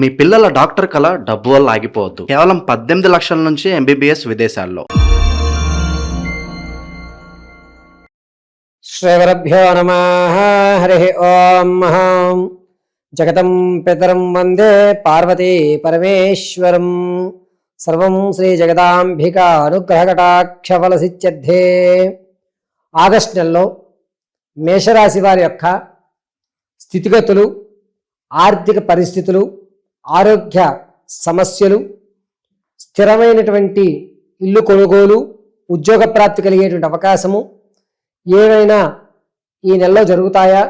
మీ పిల్లల డాక్టర్ కల డబ్బు వల్ల ఆగిపోవద్దు. కేవలం 18 లక్షల నుంచి ఎంబీబీఎస్ విదేశాల్లో. శ్రీగురుభ్యో నమః. హరి ఓం. జగతం పితరం వందే పార్వతీ పరమేశ్వరం. సర్వం శ్రీ జగదాంబిక అనుగ్రహకటాక్షఫలసిద్ధ్యర్థే. ఆగస్టు నెలలో మేషరాశి వారి యొక్క స్థితిగతులు, ఆర్థిక పరిస్థితులు, ఆరోగ్య సమస్యలు, స్థిరమైనటువంటి ఇల్లు కొనుగోలు, ఉద్యోగ ప్రాప్తి కలిగేటువంటి అవకాశము ఏవైనా ఈ నెలలో జరుగుతాయా?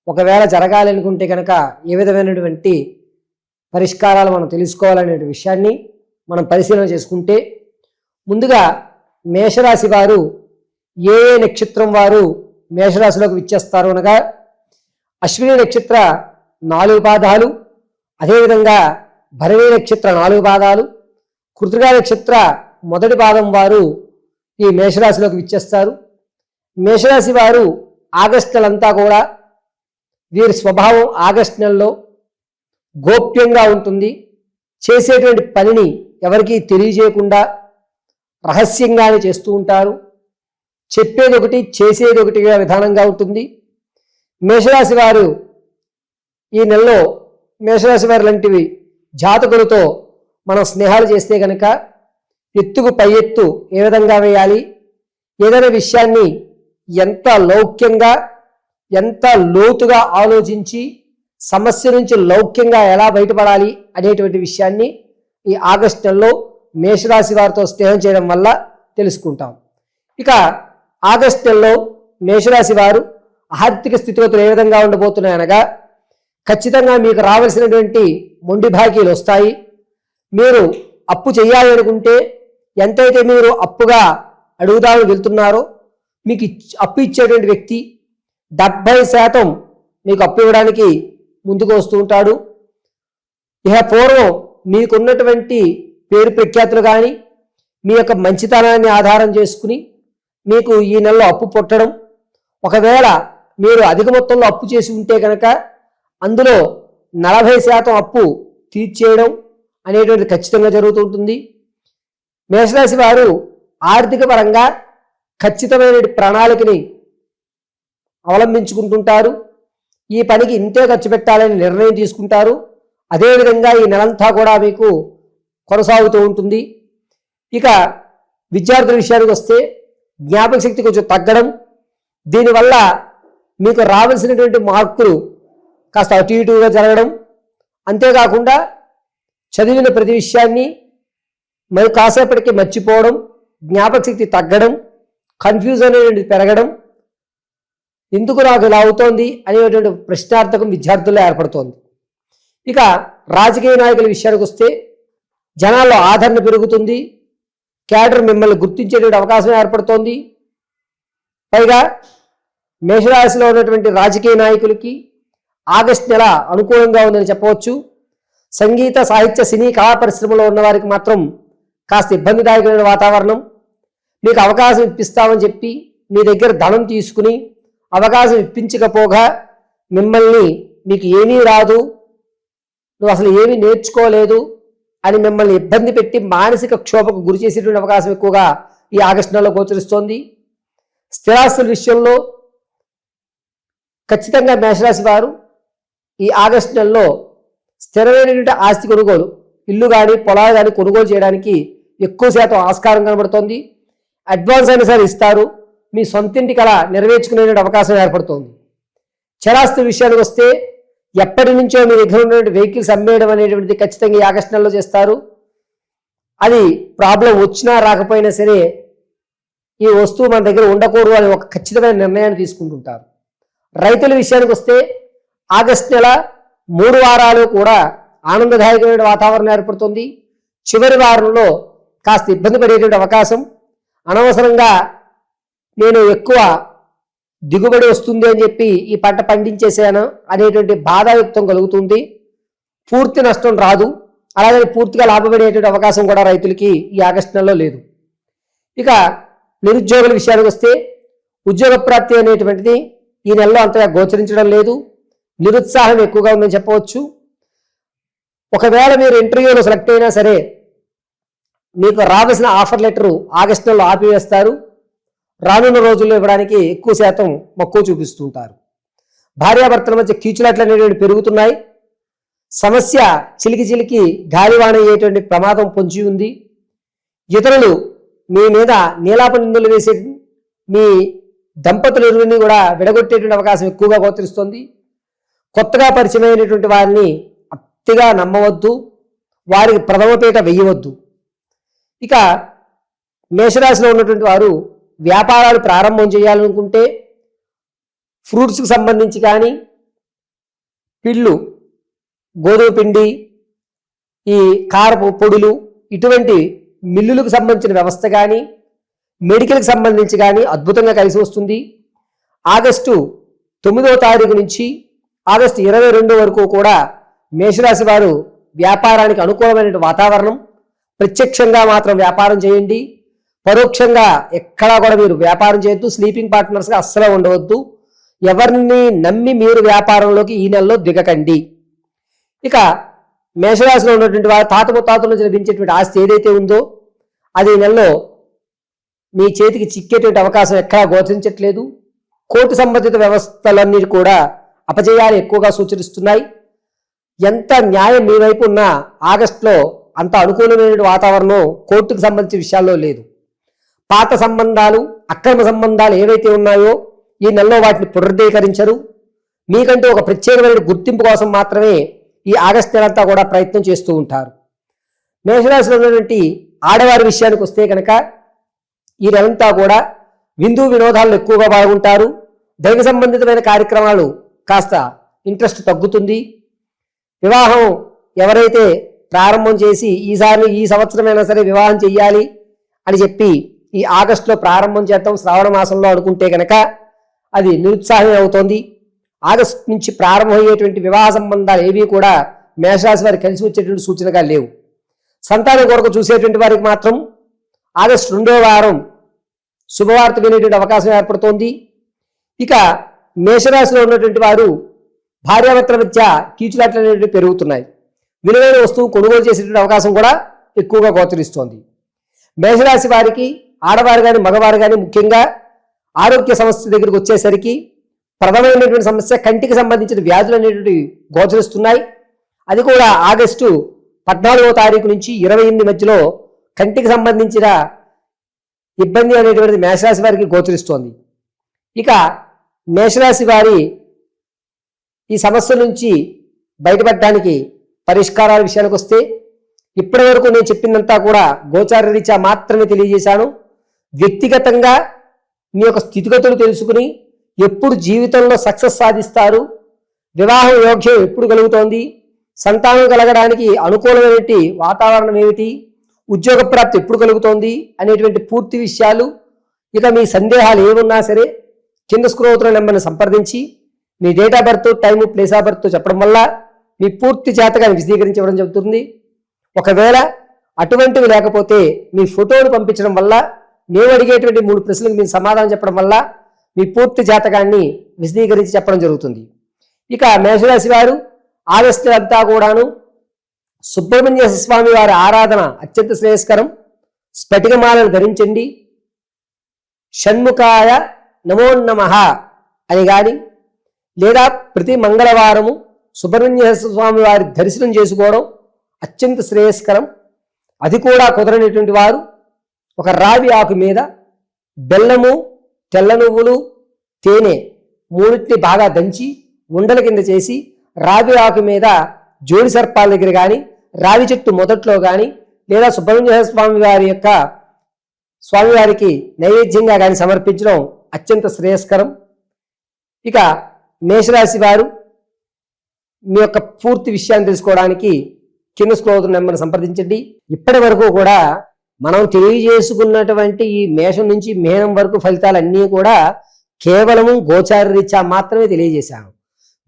ఒకవేళ జరగాలనుకుంటే కనుక ఏ విధమైనటువంటి పరిష్కారాలు మనం తెలుసుకోవాలనే విషయాన్ని మనం పరిశీలన చేసుకుంటే, ముందుగా మేషరాశి వారు ఏ ఏ నక్షత్రం వారు మేషరాశిలోకి విచ్చేస్తారు అనగా, అశ్విని నక్షత్ర 4 పాదాలు, అదేవిధంగా భరణి నక్షత్ర 4 పాదాలు, కృతికా నక్షత్ర 1 పాదం వారు ఈ మేషరాశిలోకి విచ్చేస్తారు. మేషరాశి వారు ఆగస్టు నెలంతా కూడా వీరి స్వభావం ఆగస్టు నెలలో గోప్యంగా ఉంటుంది. చేసేటువంటి పనిని ఎవరికీ తెలియజేయకుండా రహస్యంగానే చేస్తూ ఉంటారు. చెప్పేది ఒకటి, చేసేది ఒకటిగా విధానంగా ఉంటుంది. మేషరాశి వారు ఈ నెలలో మేషరాశి వారి లాంటివి జాతకులతో మనం స్నేహాలు చేస్తే కనుక ఎత్తుకు పై ఎత్తు ఏ విధంగా వేయాలి, ఏదైనా విషయాన్ని ఎంత లౌక్యంగా, ఎంత లోతుగా ఆలోచించి సమస్య నుంచి లౌక్యంగా ఎలా బయటపడాలి అనేటువంటి విషయాన్ని ఈ ఆగస్టు నెలలో మేషరాశి వారితో స్నేహం చేయడం వల్ల తెలుసుకుంటాం. ఇక ఆగస్టు నెలలో మేషరాశి వారు ఆర్థిక స్థితిగతులు ఏ విధంగా ఉండబోతున్నాయనగా, ఖచ్చితంగా మీకు రావాల్సినటువంటి మొండి బాకీలు వస్తాయి. మీరు అప్పు చేయాలి అనుకుంటే ఎంతైతే మీరు అప్పుగా అడుగుదామని వెళ్తున్నారో, మీకు అప్పు ఇచ్చేటువంటి వ్యక్తి 70% మీకు అప్పు ఇవ్వడానికి ముందుకు వస్తూ ఉంటాడు. ఇక పూర్వం మీకున్నటువంటి పేరు ప్రఖ్యాతులు కానీ, మీ యొక్క మంచితనాన్ని ఆధారం చేసుకుని మీకు ఈ నెలలో అప్పు పుట్టడం, ఒకవేళ మీరు అధిక మొత్తంలో అప్పు చేసి ఉంటే కనుక అందులో 40% అప్పు తీర్చేయడం అనేటువంటిది ఖచ్చితంగా జరుగుతూ ఉంటుంది. మేషరాశి వారు ఆర్థిక పరంగా ఖచ్చితమైన ప్రణాళికని అవలంబించుకుంటుంటారు. ఈ పనికి ఇంతే ఖర్చు పెట్టాలని నిర్ణయం తీసుకుంటారు. అదేవిధంగా ఈ నెలంతా కూడా మీకు కొనసాగుతూ ఉంటుంది. ఇక విద్యార్థుల విషయానికి వస్తే జ్ఞాపక శక్తి కొంచెం తగ్గడం, దీనివల్ల మీకు రావాల్సినటువంటి మార్కులు కాస్త అటు ఇటుగా జరగడం, అంతేకాకుండా చదివిన ప్రతి విషయాన్ని మరి కాసేపటికి మర్చిపోవడం, జ్ఞాపక శక్తి తగ్గడం, కన్ఫ్యూజన్ అనేది పెరగడం, ఎందుకు నాకు ఇలా అవుతోంది అనేటువంటి ప్రశ్నార్థకం విద్యార్థుల్లో ఏర్పడుతోంది. ఇక రాజకీయ నాయకుల విషయానికి వస్తే జనాల్లో ఆదరణ పెరుగుతుంది. క్యాడర్ మిమ్మల్ని గుర్తించేటువంటి అవకాశం ఏర్పడుతోంది. పైగా మేషరాశిలో ఉన్నటువంటి రాజకీయ నాయకులకి ఆగస్టు నెల అనుకూలంగా ఉందని చెప్పవచ్చు. సంగీత, సాహిత్య, సినీ, కళా పరిశ్రమలో ఉన్న వారికి మాత్రం కాస్త ఇబ్బందిదాయకమైన వాతావరణం. మీకు అవకాశం ఇప్పిస్తామని చెప్పి మీ దగ్గర ధనం తీసుకుని అవకాశం ఇప్పించకపోగా మిమ్మల్ని మీకు ఏమీ రాదు, నువ్వు అసలు ఏమీ నేర్చుకోలేదు అని మిమ్మల్ని ఇబ్బంది పెట్టి మానసిక క్షోభకు గురి చేసేటువంటి అవకాశం ఎక్కువగా ఈ ఆగస్టు నెలలో గోచరిస్తోంది. స్థిరాస్తుల విషయంలో ఖచ్చితంగా మేషరాశి వారు ఈ ఆగస్టు నెలలో స్థిరమైనటువంటి ఆస్తి కొనుగోలు, ఇల్లు కానీ పొలాలు కానీ కొనుగోలు చేయడానికి ఎక్కువ శాతం ఆస్కారం కనబడుతోంది. అడ్వాన్స్ అయినా సరే ఇస్తారు. మీ సొంతింటి కళ నెరవేర్చుకునే అవకాశం ఏర్పడుతోంది. చరాస్తుల విషయానికి వస్తే ఎప్పటి నుంచో మీ దగ్గర ఉన్నటువంటి వెహికల్స్ అమ్మేయడం అనేటువంటిది ఖచ్చితంగా ఈ ఆగస్టు నెలలో చేస్తారు. అది ప్రాబ్లం వచ్చినా రాకపోయినా సరే ఈ వస్తువు మన దగ్గర ఉండకూడదు అని ఒక ఖచ్చితమైన నిర్ణయాన్ని తీసుకుంటుంటారు. రైతుల విషయానికి వస్తే ఆగస్టు నెల 3 వారాలు కూడా ఆనందదాయకమైన వాతావరణం ఏర్పడుతుంది. చివరి వారంలో కాస్త ఇబ్బంది పడేటువంటి అవకాశం, అనవసరంగా నేను ఎక్కువ దిగుబడి వస్తుంది అని చెప్పి ఈ పంట పండించేసాను అనేటువంటి బాధాయుక్తం కలుగుతుంది. పూర్తి నష్టం రాదు, అలాగే పూర్తిగా లాభపడేటువంటి అవకాశం కూడా రైతులకి ఈ ఆగస్టు నెలలో లేదు. ఇక నిరుద్యోగుల విషయానికి వస్తే ఉద్యోగ ప్రాప్తి అనేటువంటిది ఈ నెలలో అంతగా గోచరించడం లేదు. నిరుత్సాహం ఎక్కువగా ఉందని చెప్పవచ్చు. ఒకవేళ మీరు ఇంటర్వ్యూలో సెలెక్ట్ అయినా సరే మీకు రావాల్సిన ఆఫర్ లెటరు ఆగస్టు నెలలో ఆపివేస్తారు. రానున్న రోజుల్లో ఇవ్వడానికి ఎక్కువ శాతం మక్కువ చూపిస్తుంటారు. భార్యాభర్తల మధ్య కీచులాట్లు అనేటువంటి పెరుగుతున్నాయి. సమస్య చిలికి గాలివాన అయ్యేటువంటి ప్రమాదం పొంచి ఉంది. ఇతరులు మీ మీద నీలాప నిందలు వేసే మీ దంపతులు ఇరువురిని కూడా విడగొట్టేటువంటి అవకాశం ఎక్కువగా గోచరిస్తుంది. కొత్తగా పరిచయమైనటువంటి వారిని అతిగా నమ్మవద్దు, వారికి ప్రథమపీట వెయ్యవద్దు. ఇక మేషరాశిలో ఉన్నటువంటి వారు వ్యాపారాలు ప్రారంభం చేయాలనుకుంటే ఫ్రూట్స్కి సంబంధించి కానీ, పిళ్ళు, గోధుమ పిండి, ఈ కారపు పొడులు, ఇటువంటి మిల్లులకు సంబంధించిన వ్యవస్థ కానీ, మెడికల్కి సంబంధించి కానీ అద్భుతంగా కలిసి వస్తుంది. ఆగస్టు 9వ తారీఖు నుంచి ఆగస్టు 22 వరకు కూడా మేషరాశి వారు వ్యాపారానికి అనుకూలమైన వాతావరణం. ప్రత్యక్షంగా మాత్రం వ్యాపారం చేయండి, పరోక్షంగా ఎక్కడా కూడా మీరు వ్యాపారం చేయొద్దు. స్లీపింగ్ పార్ట్నర్స్గా అస్సలు ఉండవద్దు. ఎవరిని నమ్మి మీరు వ్యాపారంలోకి ఈ నెలలో దిగకండి. ఇక మేషరాశిలో ఉన్నటువంటి వారు తాత ముత్తాతల నుంచి లభించేటువంటి ఆస్తి ఏదైతే ఉందో అది ఈ నెలలో మీ చేతికి చిక్కేటువంటి అవకాశం ఎక్కడా గోచరించట్లేదు. కోర్టు సంబంధిత వ్యవస్థలన్నీ కూడా అపజయాలు ఎక్కువగా సూచిస్తున్నాయి. ఎంత న్యాయం మీ వైపు ఉన్నా ఆగస్టులో అంత అనుకూలమైన వాతావరణం కోర్టుకు సంబంధించిన విషయాల్లో లేదు. పాత సంబంధాలు, అక్రమ సంబంధాలు ఏవైతే ఉన్నాయో ఈ నెలలో వాటిని పునరుద్ధీకరించరు. మీకంటూ ఒక ప్రత్యేకమైన గుర్తింపు కోసం మాత్రమే ఈ ఆగస్టు నెలంతా కూడా ప్రయత్నం చేస్తూ ఉంటారు. మేషరాశిలో ఉన్నటువంటి ఆడవారి విషయానికి వస్తే కనుక ఈ నెలంతా కూడా విందు వినోదాలను ఎక్కువగా పాల్గొంటారు. దైవ సంబంధితమైన కార్యక్రమాలు కాస్త ఇంట్రెస్ట్ తగ్గుతుంది. వివాహం ఎవరైతే ప్రారంభం చేసి ఈ సంవత్సరమైనా సరే వివాహం చెయ్యాలి అని చెప్పి ఈ ఆగస్టులో ప్రారంభం చేద్దాం శ్రావణ మాసంలో అనుకుంటే కనుక అది నిరుత్సాహం అవుతోంది. ఆగస్టు నుంచి ప్రారంభమయ్యేటువంటి వివాహ సంబంధాలు ఏవి కూడా మేషరాశి వారికి కలిసి వచ్చేటువంటి సూచనగా లేవు. సంతానం కొరకు చూసేటువంటి వారికి మాత్రం ఆగస్టు 2వ వారం శుభవార్త వినేటువంటి అవకాశం ఏర్పడుతోంది. ఇక మేషరాశిలో ఉన్నటువంటి వారు భార్యాభర్తల మధ్య కీచులాట్లు అనేవి పెరుగుతున్నాయి. విలువైన వస్తువు కొనుగోలు చేసేటువంటి అవకాశం కూడా ఎక్కువగా గోచరిస్తోంది. మేషరాశి వారికి ఆడవారు కానీ మగవారు కానీ ముఖ్యంగా ఆరోగ్య సమస్య దగ్గరికి వచ్చేసరికి ప్రధానమైనటువంటి సమస్య కంటికి సంబంధించిన వ్యాధులు అనేటువంటి గోచరిస్తున్నాయి. అది కూడా ఆగస్టు 14వ తారీఖు నుంచి 28 మధ్యలో కంటికి సంబంధించిన ఇబ్బంది అనేటువంటిది మేషరాశి వారికి గోచరిస్తోంది. ఇక మేషరాశి వారి ఈ సమస్య నుంచి బయటపడడానికి పరిష్కారాల విషయానికి వస్తే ఇప్పటి వరకు నేను చెప్పినంతా కూడా గోచార రీత్యా మాత్రమే తెలియజేశాను. వ్యక్తిగతంగా మీ యొక్క స్థితిగతులు తెలుసుకుని ఎప్పుడు జీవితంలో సక్సెస్ సాధిస్తారు, వివాహం యోగ్యం ఎప్పుడు కలుగుతోంది, సంతానం కలగడానికి అనుకూలమైనటువంటి వాతావరణం ఏమిటి, ఉద్యోగ ప్రాప్తి ఎప్పుడు కలుగుతోంది అనేటువంటి పూర్తి విషయాలు, ఇక మీ సందేహాలు ఏమున్నా సరే కింద స్క్రోల్ అవుతున్న నెంబర్ని సంప్రదించి మీ date of birth, time, place of birth చెప్పడం వల్ల మీ పూర్తి జాతకాన్ని విశదీకరించడం జరుగుతుంది. ఒకవేళ అటువంటివి లేకపోతే మీ ఫోటోను పంపించడం వల్ల నేను అడిగేటువంటి 3 ప్రశ్నలకు మీరు సమాధానం చెప్పడం వల్ల మీ పూర్తి జాతకాన్ని విశదీకరించి చెప్పడం జరుగుతుంది. ఇక మేషరాశి వారు ఆగస్టు అంతా కూడాను సుబ్రహ్మణ్య స్వామి వారి ఆరాధన అత్యంత శ్రేయస్కరం. స్ఫటికమాలను ధరించండి. షణ్ముఖాయ నమో నమః అని కానీ లేదా ప్రతి మంగళవారము సుబ్రహ్మణ్య స్వామి వారి దర్శనం చేసుకోవడం అత్యంత శ్రేయస్కరం. అది కూడా కుదరనటువంటి వారు ఒక రావి ఆకు మీద బెల్లము, తెల్ల నువ్వులు, తేనె మూడింటిని బాగా దంచి ఉండల కింద చేసి రావి ఆకు మీద జోడి సర్పాల దగ్గర కానీ, రావి చెట్టు మొదట్లో కానీ లేదా సుబ్రహ్మణ్య స్వామివారికి నైవేద్యంగా కానీ సమర్పించడం అత్యంత శ్రేయస్కరం. ఇక మేషరాశి వారు మీ యొక్క పూర్తి విషయాన్ని తెలుసుకోవడానికి కింద స్క్రోల్ నెంబర్ని సంప్రదించండి. ఇప్పటి వరకు కూడా మనం తెలియజేసుకున్నటువంటి ఈ మేషం నుంచి మేనం వరకు ఫలితాలన్నీ కూడా కేవలము గోచార రీత్యా మాత్రమే తెలియజేశాను.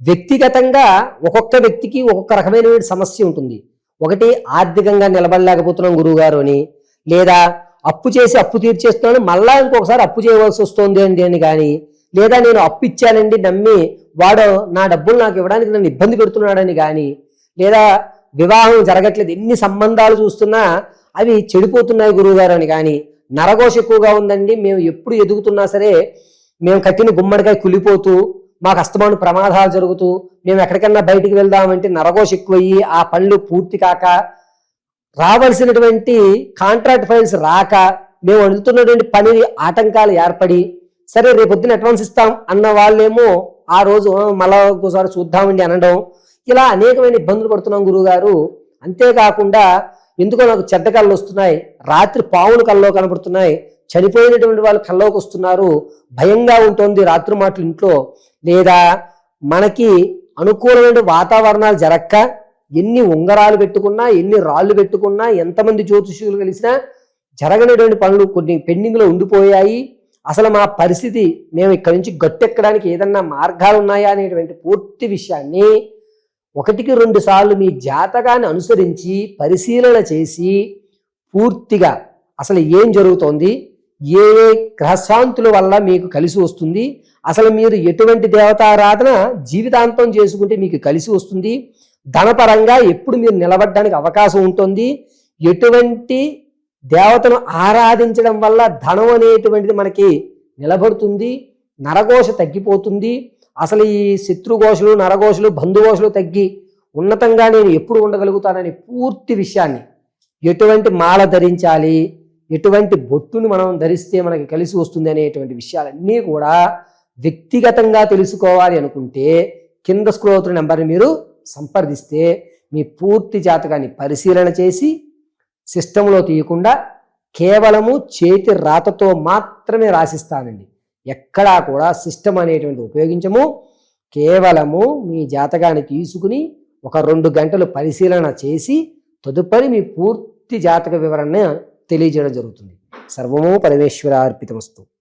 వ్యక్తిగతంగా ఒక్కొక్క వ్యక్తికి ఒక్కొక్క రకమైన సమస్య ఉంటుంది. ఒకటి ఆర్థికంగా నిలబడలేకపోతున్నాం గురువుగారు అని, లేదా అప్పు చేసి అప్పు తీర్చేస్తున్నాను మళ్ళా ఇంకొకసారి అప్పు చేయవలసి వస్తుంది అండి అని కానీ, లేదా నేను అప్పు ఇచ్చానండి నమ్మి వాడు నా డబ్బులు నాకు ఇవ్వడానికి నన్ను ఇబ్బంది పెడుతున్నాడని కానీ, లేదా వివాహం జరగట్లేదు, ఎన్ని సంబంధాలు చూస్తున్నా అవి చెడిపోతున్నాయి గురువుగారు అని. కానీ నరఘోష ఎక్కువగా ఉందండి, మేము ఎప్పుడు ఎదుగుతున్నా సరే మేము కట్టిన గుమ్మడికాయ కులిపోతూ, మాకు అస్తమాను ప్రమాదాలు జరుగుతూ, మేము ఎక్కడికన్నా బయటికి వెళ్దామంటే నరఘోష ఎక్కువయ్యి ఆ పనులు పూర్తి కాక, రావాల్సినటువంటి కాంట్రాక్ట్ ఫైల్స్ రాక, మేము అడుగుతున్నటువంటి పని ఆటంకాలు ఏర్పడి, సరే రేపొద్దున అడ్వాన్స్ ఇస్తాం అన్న వాళ్ళేమో ఆ రోజు మళ్ళా ఒకసారి చూద్దామండి అనడం, ఇలా అనేకమైన ఇబ్బందులు పడుతున్నాం గురువుగారు. అంతేకాకుండా ఎందుకో నాకు చెడ్డ కళ్ళు వస్తున్నాయి, రాత్రి పావులు కల్లో కనబడుతున్నాయి, చనిపోయినటువంటి వాళ్ళు కల్లోకి వస్తున్నారు, భయంగా ఉంటుంది రాత్రి మాటలు ఇంట్లో, లేదా మనకి అనుకూలమైన వాతావరణాలు జరక్క ఎన్ని ఉంగరాలు పెట్టుకున్నా, ఎన్ని రాళ్ళు పెట్టుకున్నా, ఎంతమంది జ్యోతిష్యులు కలిసినా జరగనటువంటి పనులు కొన్ని పెండింగ్లో ఉండిపోయాయి, అసలు మా పరిస్థితి మేము ఇక్కడి నుంచి గట్టెక్కడానికి ఏదన్నా మార్గాలు ఉన్నాయా అనేటువంటి పూర్తి విషయాన్ని 1-2 సార్లు మీ జాతకాన్ని అనుసరించి పరిశీలన చేసి పూర్తిగా అసలు ఏం జరుగుతోంది, ఏ ఏ గ్రహశాంతుల వల్ల మీకు కలిసి వస్తుంది, అసలు మీరు ఎటువంటి దేవతారాధన జీవితాంతం చేసుకుంటే మీకు కలిసి వస్తుంది, ధనపరంగా ఎప్పుడు మీరు నిలబడడానికి అవకాశం ఉంటుంది, ఎటువంటి దేవతను ఆరాధించడం వల్ల ధనం అనేటువంటిది మనకి నిలబడుతుంది, నరఘోష తగ్గిపోతుంది, అసలు ఈ శత్రుఘోషలు నరఘోషలు బంధుఘోషలు తగ్గి ఉన్నతంగా నేను ఎప్పుడు ఉండగలుగుతానని పూర్తి విషయాన్ని, ఎటువంటి మాల ధరించాలి, ఎటువంటి బొట్టుని మనం ధరిస్తే మనకి కలిసి వస్తుంది అనేటువంటి విషయాలన్నీ కూడా వ్యక్తిగతంగా తెలుసుకోవాలి అనుకుంటే కింద స్క్రోల్ అవుతున్న నెంబర్ని మీరు సంప్రదిస్తే మీ పూర్తి జాతకాన్ని పరిశీలన చేసి సిస్టంలో తీయకుండా కేవలము చేతి రాతతో మాత్రమే రాసిస్తానండి. ఎక్కడా కూడా సిస్టమ్ అనేటువంటి ఉపయోగించము. కేవలము మీ జాతకాన్ని తీసుకుని 1-2 గంటలు పరిశీలన చేసి తదుపరి మీ పూర్తి జాతక వివరణ తెలియజేయడం జరుగుతుంది. సర్వము పరమేశ్వరార్పితమస్తు.